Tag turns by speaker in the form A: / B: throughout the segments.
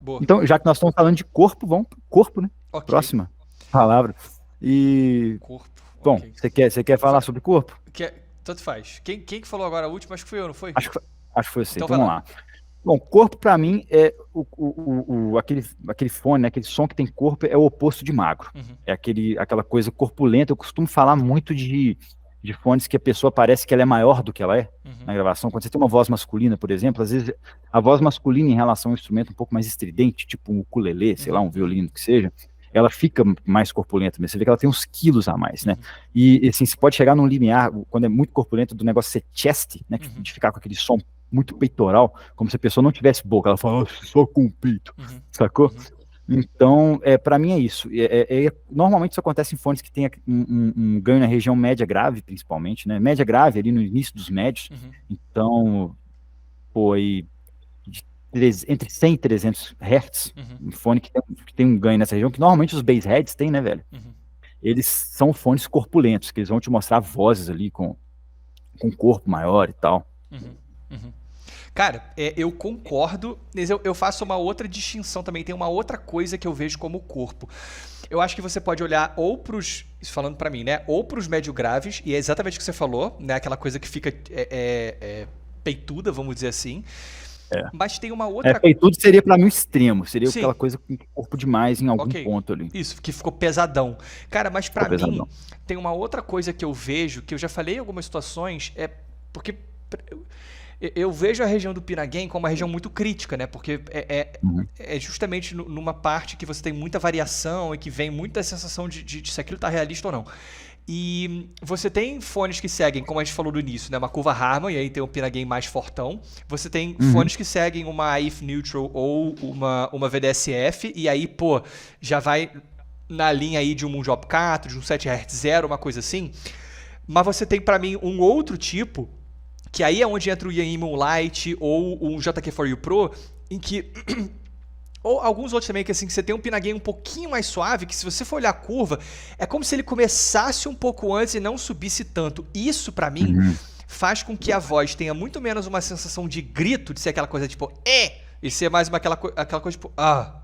A: Boa.
B: Então, já que nós estamos falando de corpo, vamos pro corpo, né?
A: Ok.
B: Próxima palavra. E,
A: Corpo.
B: bom,
A: Ok.
B: você quer falar sobre corpo?
A: Tanto faz. Quem que falou agora a última? Acho que foi eu, não foi?
B: Acho que foi você.
A: Então
B: Então,
A: vai
B: vamos
A: lá.
B: lá. Bom, corpo pra mim é aquele fone, né, aquele som que tem corpo é o oposto de magro.
A: Uhum.
B: É aquela coisa corpulenta. Eu costumo falar muito de fones que a pessoa parece que ela é maior do que ela é na gravação. Quando você tem uma voz masculina, por exemplo, às vezes a voz masculina em relação a um instrumento um pouco mais estridente, tipo um ukulele, sei lá, um violino que seja, ela fica mais corpulenta, mas você vê que ela tem uns quilos a mais, né? E assim, você pode chegar num limiar, quando é muito corpulento, do negócio ser chest, né? De ficar com aquele som muito peitoral, como se a pessoa não tivesse boca, ela fala só com o peito, sacou? Então, para mim é isso. Normalmente isso acontece em fones que tem um ganho na região média grave, principalmente, né? Média grave ali no início dos médios. Então, pô, aí entre 100 e 300 Hz, um fone que tem um ganho nessa região, que normalmente os bass heads têm, né, velho? Eles são fones corpulentos, que eles vão te mostrar vozes ali com corpo maior e tal.
A: Cara, eu concordo, mas eu faço uma outra distinção também. Tem uma outra coisa que eu vejo como corpo. Eu acho que você pode olhar ou pros, falando pra mim, né? Ou pros médio graves, e é exatamente o que você falou, né? Aquela coisa que fica peituda, vamos dizer assim. Mas tem uma outra...
B: Peitudo seria pra mim o extremo, seria
A: Sim.
B: aquela coisa com corpo demais em algum ponto ali.
A: Isso, que ficou pesadão. Cara, mas pra mim, tem uma outra coisa que eu vejo, que eu já falei em algumas situações, porque... Eu vejo a região do Pinhaguen como uma região muito crítica, né? Porque é justamente numa parte que você tem muita variação e que vem muita sensação de se aquilo tá realista ou não. E você tem fones que seguem, como a gente falou no início, né? Uma curva Harman, e aí tem um Pinhaguen mais fortão. Você tem fones que seguem uma IF Neutral ou uma VDSF, e aí, pô, já vai na linha aí de um Job 4, de um 7Hz0, uma coisa assim. Mas você tem, pra mim, um outro tipo... que aí é onde entra o Ian Moonlight ou o JK4U Pro, em que... ou alguns outros também, que assim, você tem um Pinhaguen um pouquinho mais suave, que se você for olhar a curva, é como se ele começasse um pouco antes e não subisse tanto. Isso, pra mim, faz com que a voz tenha muito menos uma sensação de grito, de ser aquela coisa tipo... e ser mais aquela coisa tipo...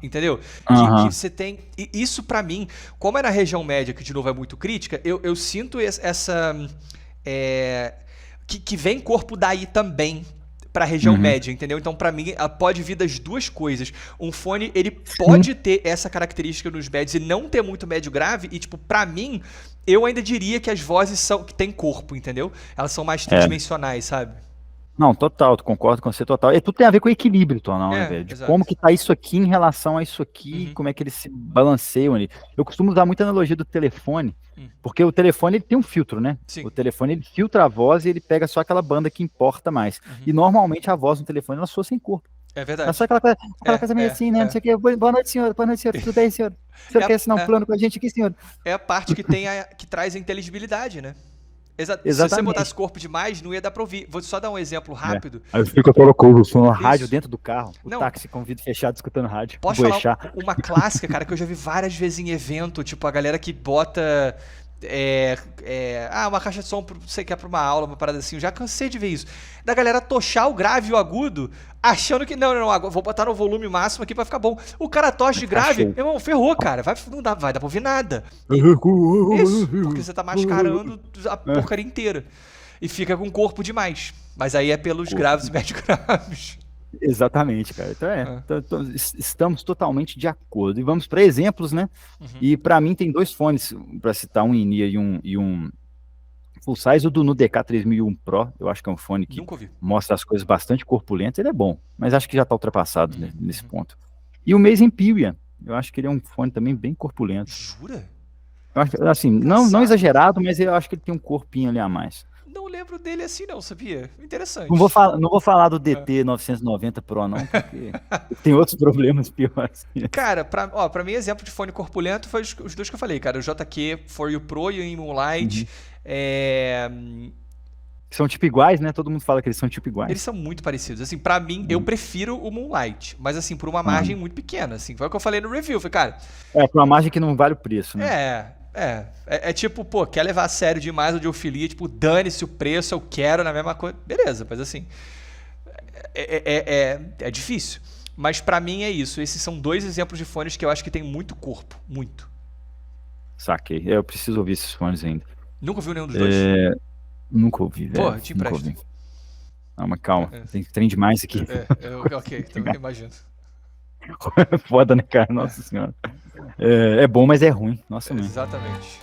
A: entendeu? Que você tem... E isso, pra mim, como é na região média, que de novo é muito crítica, eu sinto essa... Que vem corpo daí também pra região média, entendeu? Então, pra mim, pode vir das duas coisas. Um fone, ele pode ter essa característica nos médios e não ter muito médio grave, e, tipo, pra mim, eu ainda diria que as vozes são que tem corpo, entendeu? Elas são mais tridimensionais, sabe?
B: Não, total, concordo com você total. E tudo tem a ver com o equilíbrio, né, velho? De como que tá isso aqui em relação a isso aqui, como é que eles se balanceiam ali. Eu costumo usar muita analogia do telefone, porque o telefone ele tem um filtro, né?
A: Sim.
B: O telefone ele filtra a voz e ele pega só aquela banda que importa mais. E normalmente a voz no telefone ela soa sem corpo.
A: É verdade.
B: Ela só aquela coisa meio assim, né? Não sei o que. Boa noite, senhor. Boa noite, senhor. Tudo bem, senhor? O senhor quer assinar um plano com a gente aqui, senhor?
A: É a parte que que traz a inteligibilidade, né?
B: Exatamente.
A: Se você botasse corpo demais, não ia dar pra ouvir. Vou só dar um exemplo rápido.
B: Aí fica colocando o som na rádio dentro do carro. O táxi com o vidro fechado escutando rádio.
A: Posso falar uma clássica, cara, que eu já vi várias vezes em evento, tipo, a galera que bota... uma caixa de som, sei que é pra uma aula, uma parada assim, eu já cansei de ver isso. Da galera tochar o grave e o agudo, achando que, não, vou botar no volume máximo aqui pra ficar bom. O cara tocha de grave, meu irmão, ferrou, cara, não vai dar pra ouvir nada. Isso, porque você tá mascarando a porcaria inteira. E fica com corpo demais. Mas aí é pelos graves e médio graves.
B: Exatamente, cara. Então, estamos totalmente de acordo. E vamos para exemplos, né? E para mim tem dois fones, para citar um in-ear e um full size. O do Nu DK3001 Pro, eu acho que é um fone que mostra as coisas bastante corpulentas. Ele é bom, mas acho que já está ultrapassado nesse ponto. E o Made Imperial, eu acho que ele é um fone também bem corpulento.
A: Jura?
B: Eu acho, assim, não exagerado, mas eu acho que ele tem um corpinho ali a mais.
A: Não lembro dele assim não, sabia? Interessante.
B: Não vou falar do DT 990 Pro não, porque tem outros problemas piores.
A: Cara, pra mim exemplo de fone corpulento foi os dois que eu falei, cara. O JK4U Pro e o Moonlight.
B: São tipo iguais, né? Todo mundo fala que eles são tipo iguais.
A: Eles são muito parecidos. Assim, pra mim, eu prefiro o Moonlight. Mas assim, por uma margem muito pequena. Assim, foi o que eu falei no review. Falei, cara...
B: por uma margem que não vale o preço, né?
A: É tipo, pô, quer levar a sério demais o audiofilia, tipo, dane-se o preço, eu quero na mesma coisa. Beleza, mas assim, é difícil. Mas pra mim é isso. Esses são 2 exemplos de fones que eu acho que tem muito corpo. Muito.
B: Saquei. Eu preciso ouvir esses fones ainda.
A: Nunca ouviu nenhum dos dois?
B: Nunca ouvi, velho.
A: Pô, te
B: Nunca
A: empresto.
B: ouvi. Não, mas calma. Tem trem demais aqui.
A: Ok, então eu imagino.
B: Foda, né, cara? Nossa senhora. É bom, mas é ruim. Nossa, mãe.
A: Exatamente.